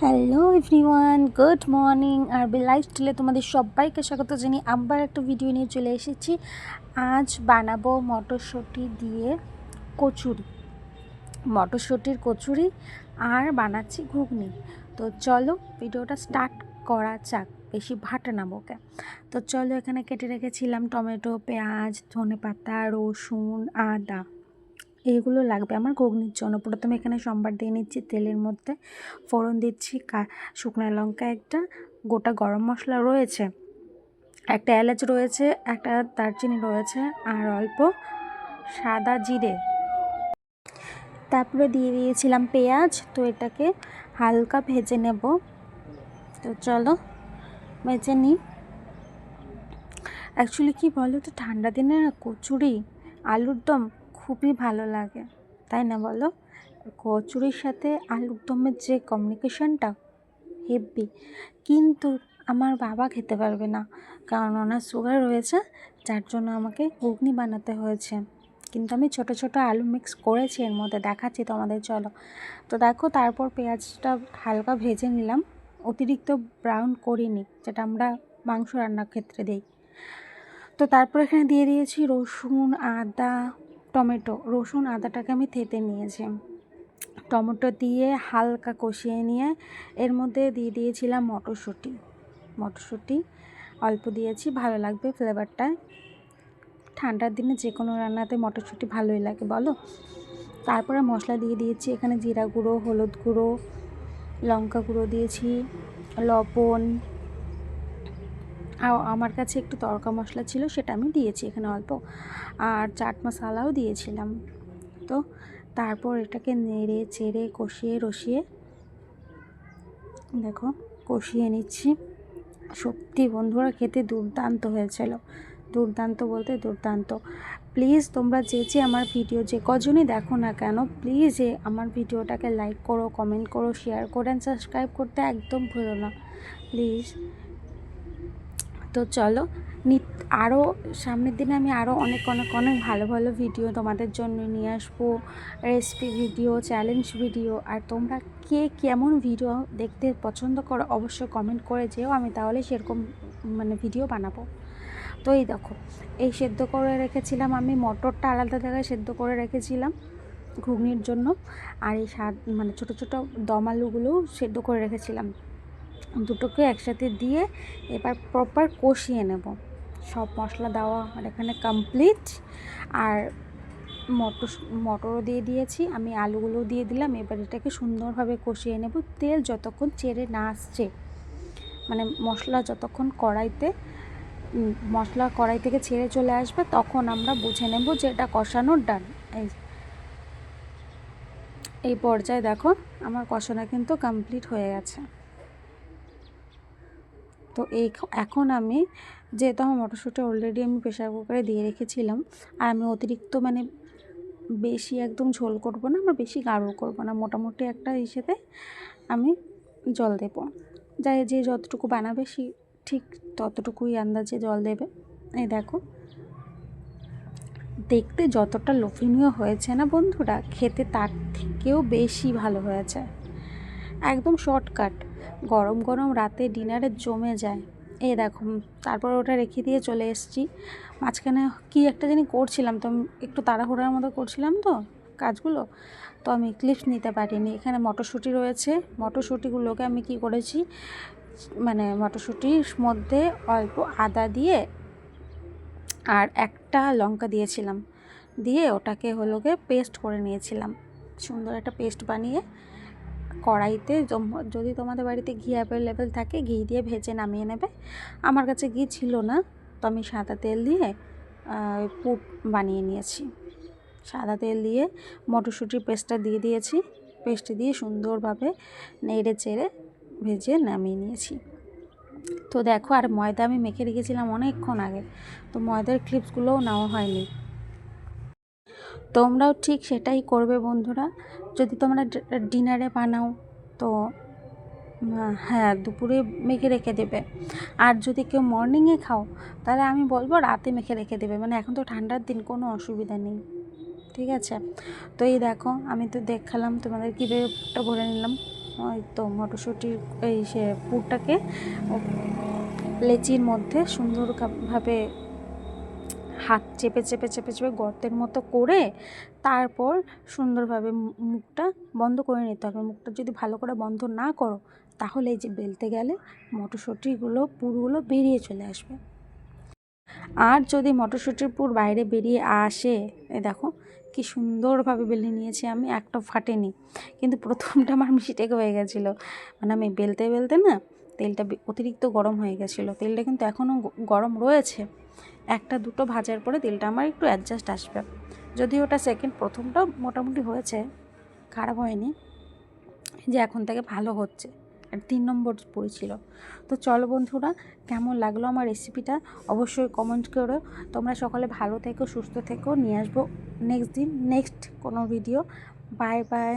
Hello everyone, good morning. আর লাইফস্টাইলে তোমাদের সবাইকে স্বাগত জানিয়ে আবার একটা ভিডিও নিয়ে চলে এসেছি। আজ বানাবো মটরশুঁটি দিয়ে কচুরি, মটরশুঁটির কচুরি, আর বানাচ্ছি ঘুগনি। তো চলো ভিডিওটা স্টার্ট করা যাক, বেশি ভাটা না বকে। তো চলো, এখানে কেটে রেখেছিলাম টমেটো, পেঁয়াজ, ধনেপাতা, রসুন, আদা, এইগুলো লাগবে আমার ঘুগনির জন্য। প্রথমে এখানে সম্বার দিয়ে নিচ্ছি তেলের মধ্যে, ফোড়ন দিচ্ছি শুকনো লঙ্কা একটা, গোটা গরম মশলা রয়েছে, একটা এলাচ রয়েছে, একটা দারচিনি রয়েছে, আর অল্প সাদা জিরে। তারপরে দিয়ে দিয়েছিলাম পেঁয়াজ। তো এটাকে হালকা ভেজে নেব। তো চলো ভেজে নিই। অ্যাকচুয়ালি কি বলো তো, ঠান্ডা দিনে কচুরি আলুর দম খুবই ভালো লাগে, তাই না বলো? কচুরির সাথে আলুর দমের যে কমিউনিকেশনটা হেভি। কিন্তু আমার বাবা খেতে পারবে না, কারণ ওনার সুগার রয়েছে, যার জন্য আমাকে ঘুগনি বানাতে হয়েছে। কিন্তু আমি ছোট ছোট আলু মিক্স করেছি এর মধ্যে, দেখাচ্ছি তোমাদের, চলো। তো দেখো, তারপর পেঁয়াজটা হালকা ভেজে নিলাম, অতিরিক্ত ব্রাউন করিনি, যেটা আমরা মাংস রান্নার ক্ষেত্রে দিই। তো তারপর এখানে দিয়ে দিয়েছি রসুন, আদা, টমেটো। রসুন আদাটাকে আমি থেঁতে নিয়েছি। টমেটো দিয়ে হালকা কষিয়ে নিয়ে এর মধ্যে দিয়ে দিয়েছিলাম মটরশুঁটি অল্প দিয়েছি, ভালো লাগবে ফ্লেভারটা। ঠান্ডার দিনে যে কোনো রান্নাতে মটরশুঁটি ভালোই লাগে, বলো। তারপরে মশলা দিয়ে দিয়েছি এখানে জিরা গুঁড়ো, হলুদ গুঁড়ো, লঙ্কা গুঁড়ো দিয়েছি, লবণ, আর আমার কাছে একটু তড়কা মশলা ছিল, সেটা আমি দিয়েছি এখানে অল্প, আর চাট মশলাও দিয়েছিলাম। তো তারপর এটাকে নেড়ে চেড়ে কষিয়ে রসিয়ে দেখো কষিয়ে নিচ্ছি। সত্যি বন্ধুরা, খেতে দুর্দান্ত হয়েছিল, দুর্দান্ত বলতে দুর্দান্ত। প্লিজ তোমরা যে আমার ভিডিও যে কজনই দেখো না কেন, প্লিজ আমার ভিডিওটাকে লাইক করো, কমেন্ট করো, শেয়ার করে সাবস্ক্রাইব করতে একদম ভুলো না, প্লিজ। তো চলো, আরও সামনের দিনে আমি আরও অনেক অনেক অনেক ভালো ভালো ভিডিও তোমাদের জন্য নিয়ে আসবো, রেসিপি ভিডিও, চ্যালেঞ্জ ভিডিও। আর তোমরা কে কেমন ভিডিও দেখতে পছন্দ করো অবশ্যই কমেন্ট করে যেও, আমি তাহলে সেরকম ভিডিও বানাবো। তো এই দেখো, এই সেদ্ধ করে রেখেছিলাম আমি, মটরটা আলাদা জায়গায় সেদ্ধ করে রেখেছিলাম ঘুগনির জন্য, আর এই ছোটো ছোটো দম আলুগুলোও সেদ্ধ করে রেখেছিলাম। দুটোকে একসাথে দিয়ে এবার প্রপার কষিয়ে নেব। সব মশলা দেওয়া আমার এখানে কমপ্লিট, আর মটরও দিয়ে দিয়েছি আমি, আলুগুলো দিয়ে দিলাম। এবার এটাকে সুন্দরভাবে কষিয়ে নেব, তেল যতক্ষণ ছেড়ে না আসছে, মশলা যতক্ষণ মশলা কড়াই থেকে ছেড়ে চলে আসবে, তখন আমরা বুঝে নেব যে এটা কষানোর ডান। এই পর্যায়ে দেখো আমার কষানো কিন্তু কমপ্লিট হয়ে গেছে। তো এখন আমি, যেহেতু আমার মটরশুঁটি অলরেডি আমি প্রেশার কুকারে দিয়ে রেখেছিলাম, আর আমি অতিরিক্ত বেশি একদম ঝোল করব না, আমার বেশি গাঢ় করব না, মোটামুটি একটা হিসেবে আমি জল দেব। যে যতটুকু বানাবে সে ঠিক ততটুকুই আন্দাজে জল দেবে। এই দেখো, দেখতে যতটা লোভনীয় হয়েছে না বন্ধুরা, খেতে তার থেকেও বেশি ভালো হয়েছে। একদম শর্টকাট, গরম গরম রাতে ডিনারে জমে যায়। এই দেখো, তারপর ওটা রেখে দিয়ে চলে এসেছি। মাঝখানে কি একটা জানি করছিলাম, তো একটু তাড়াহুড়ার মতো করছিলাম তো কাজগুলো, তো আমি ক্লিপস নিতে পারিনি। এখানে মটরশুঁটি রয়েছে, মটরশুঁটিগুলোকে আমি কি করেছি, মটরশুঁটির মধ্যে অল্প আদা দিয়ে আর একটা লঙ্কা দিয়েছিলাম, দিয়ে ওটাকে পেস্ট করে নিয়েছিলাম। সুন্দর একটা পেস্ট বানিয়ে কড়াইতে, যদি তোমাদের বাড়িতে ঘি অ্যাভেলেবেল থাকে ঘি দিয়ে ভেজে নামিয়ে নেবে। আমার কাছে ঘি ছিল না, তো আমি সাদা তেল দিয়ে পুর বানিয়ে নিয়েছি। সাদা তেল দিয়ে মটরশুঁটির পেস্টটা দিয়ে দিয়েছি, পেস্ট দিয়ে সুন্দরভাবে নেড়ে চেড়ে ভেজে নামিয়ে নিয়েছি। তো দেখো, আর ময়দা আমি মেখে রেখেছিলাম অনেকক্ষণ আগে, তো ময়দার ক্লিপসগুলোও নেওয়া হয়নি। তোমরাও ঠিক সেটাই করবে বন্ধুরা, যদি তোমরা ডিনারে বানাও তো হ্যাঁ দুপুরে মেখে রেখে দেবে, আর যদি কেউ মর্নিংয়ে খাও তাহলে আমি বলবো রাতে মেখে রেখে দেবে, এখন তো ঠান্ডার দিন, কোনো অসুবিধা নেই, ঠিক আছে। তো এই দেখো, আমি তো দেখালাম তোমাদের কীভাবে পুরটা ভরে নিলাম। ওই তো মটরশুঁটির এই সে পুরটাকে লেচির মধ্যে সুন্দরভাবে হাত চেপে চেপে চেপে চেপে গর্তের মতো করে তারপর সুন্দরভাবে মুখটা বন্ধ করে নিতে হবে। মুখটা যদি ভালো করে বন্ধ না করো তাহলে এই যে বেলতে গেলে মটরশুঁটিগুলো পুরগুলো বেরিয়ে চলে আসবে। আর যদি মটরশুঁটির পুর বাইরে বেরিয়ে আসে, এ দেখো কি সুন্দরভাবে বেলে নিয়েছি আমি, একটা ফাটেনি। কিন্তু প্রথমটা আমার মিস্টেক হয়ে গেছিলো, মানে আমি বেলতে বেলতে না তেলটা অতিরিক্ত গরম হয়ে গেছিলো। তেলটা কিন্তু এখনও গরম রয়েছে, একটা দুটো ভাজার পরে তেলটা আমার একটু অ্যাডজাস্ট আসবে। যদিও ওটা প্রথমটা মোটামুটি হয়েছে, খারাপ হয়নি, যে এখন থেকে ভালো হচ্ছে। আর 3 নম্বর পড়েছিল। তো চলো বন্ধুরা, কেমন লাগলো আমার রেসিপিটা অবশ্যই কমেন্ট করো। তোমরা সকলে ভালো থেকো, সুস্থ থেকো। নিয়ে আসবো নেক্সট দিন নেক্সট কোনো ভিডিও। Bye bye.